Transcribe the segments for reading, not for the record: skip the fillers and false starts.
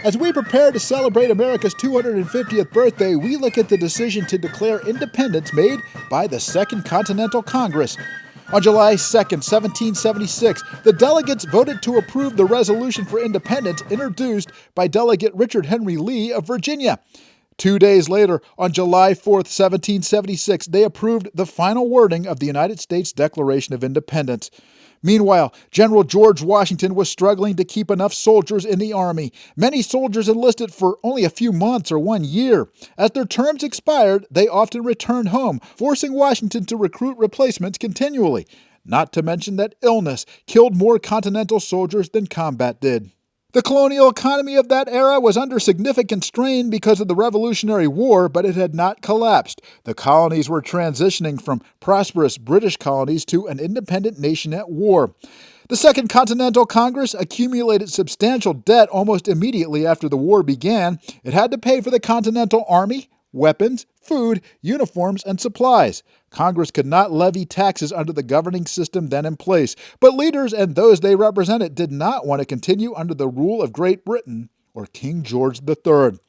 As we prepare to celebrate America's 250th birthday, we look at the decision to declare independence made by the Second Continental Congress. On July 2, 1776, the delegates voted to approve the resolution for independence introduced by Delegate Richard Henry Lee of Virginia. 2 days later, on July 4, 1776, they approved the final wording of the United States Declaration of Independence. Meanwhile, General George Washington was struggling to keep enough soldiers in the Army. Many soldiers enlisted for only a few months or 1 year. As their terms expired, they often returned home, forcing Washington to recruit replacements continually. Not to mention that illness killed more Continental soldiers than combat did. The colonial economy of that era was under significant strain because of the Revolutionary War, but it had not collapsed. The colonies were transitioning from prosperous British colonies to an independent nation at war. The Second Continental Congress accumulated substantial debt almost immediately after the war began. It had to pay for the Continental Army, weapons, food, uniforms, and supplies. Congress could not levy taxes under the governing system then in place, but leaders and those they represented did not want to continue under the rule of Great Britain or King George III.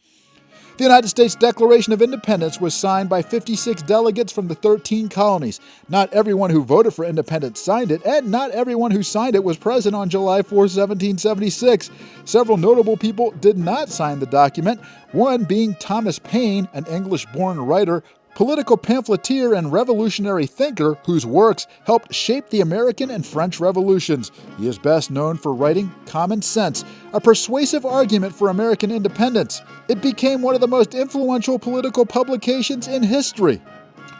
The United States Declaration of Independence was signed by 56 delegates from the 13 colonies. Not everyone who voted for independence signed it, and not everyone who signed it was present on July 4, 1776. Several notable people did not sign the document, one being Thomas Paine, an English-born writer, political pamphleteer, and revolutionary thinker whose works helped shape the American and French revolutions. He is best known for writing Common Sense, a persuasive argument for American independence. It became one of the most influential political publications in history.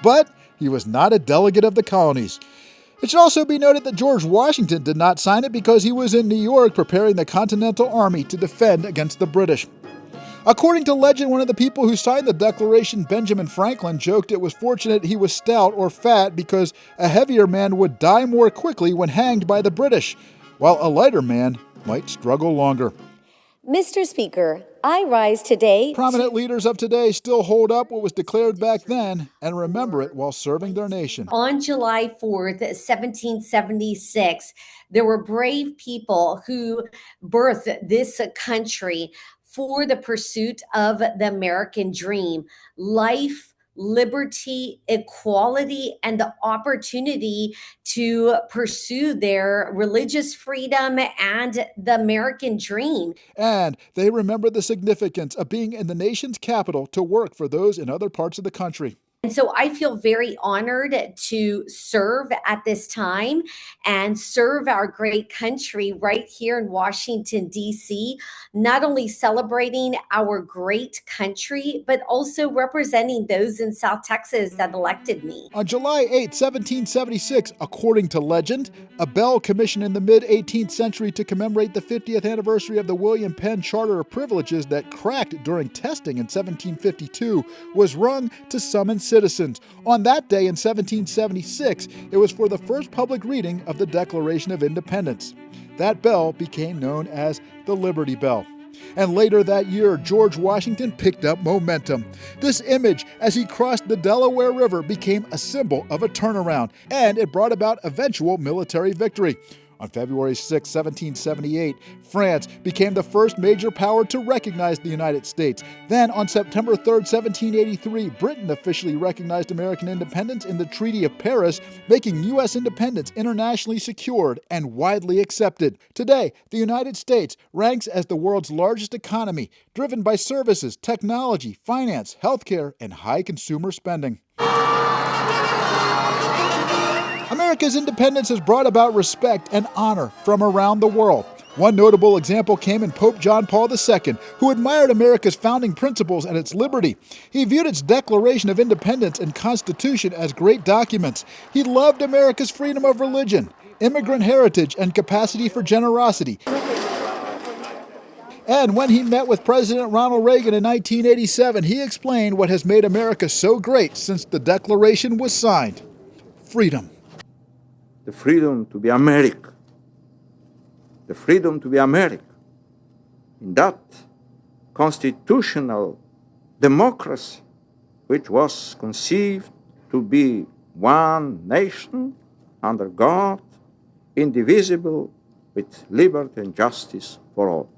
But he was not a delegate of the colonies. It should also be noted that George Washington did not sign it because he was in New York preparing the Continental Army to defend against the British. According to legend, one of the people who signed the Declaration, Benjamin Franklin, joked it was fortunate he was stout or fat because a heavier man would die more quickly when hanged by the British, while a lighter man might struggle longer. Mr. Speaker, I rise today. Prominent leaders of today still hold up what was declared back then and remember it while serving their nation. On July 4th, 1776, there were brave people who birthed this country for the pursuit of the American dream, life, liberty, equality, and the opportunity to pursue their religious freedom and the American dream. And they remember the significance of being in the nation's capital to work for those in other parts of the country. And so I feel very honored to serve at this time and serve our great country right here in Washington, D.C., not only celebrating our great country, but also representing those in South Texas that elected me. On July 8, 1776, according to legend, a bell commissioned in the mid-18th century to commemorate the 50th anniversary of the William Penn Charter of Privileges that cracked during testing in 1752 was rung to summon citizens. On that day in 1776, it was for the first public reading of the Declaration of Independence. That bell became known as the Liberty Bell. And later that year, George Washington picked up momentum. This image, as he crossed the Delaware River, became a symbol of a turnaround, and it brought about eventual military victory. On February 6, 1778, France became the first major power to recognize the United States. Then, on September 3, 1783, Britain officially recognized American independence in the Treaty of Paris, making U.S. independence internationally secured and widely accepted. Today, the United States ranks as the world's largest economy, driven by services, technology, finance, healthcare, and high consumer spending. America's independence has brought about respect and honor from around the world. One notable example came in Pope John Paul II, who admired America's founding principles and its liberty. He viewed its Declaration of Independence and Constitution as great documents. He loved America's freedom of religion, immigrant heritage, and capacity for generosity. And when he met with President Ronald Reagan in 1987, he explained what has made America so great since the Declaration was signed: freedom. The freedom to be American. The freedom to be American. In that constitutional democracy, which was conceived to be one nation under God, indivisible, with liberty and justice for all.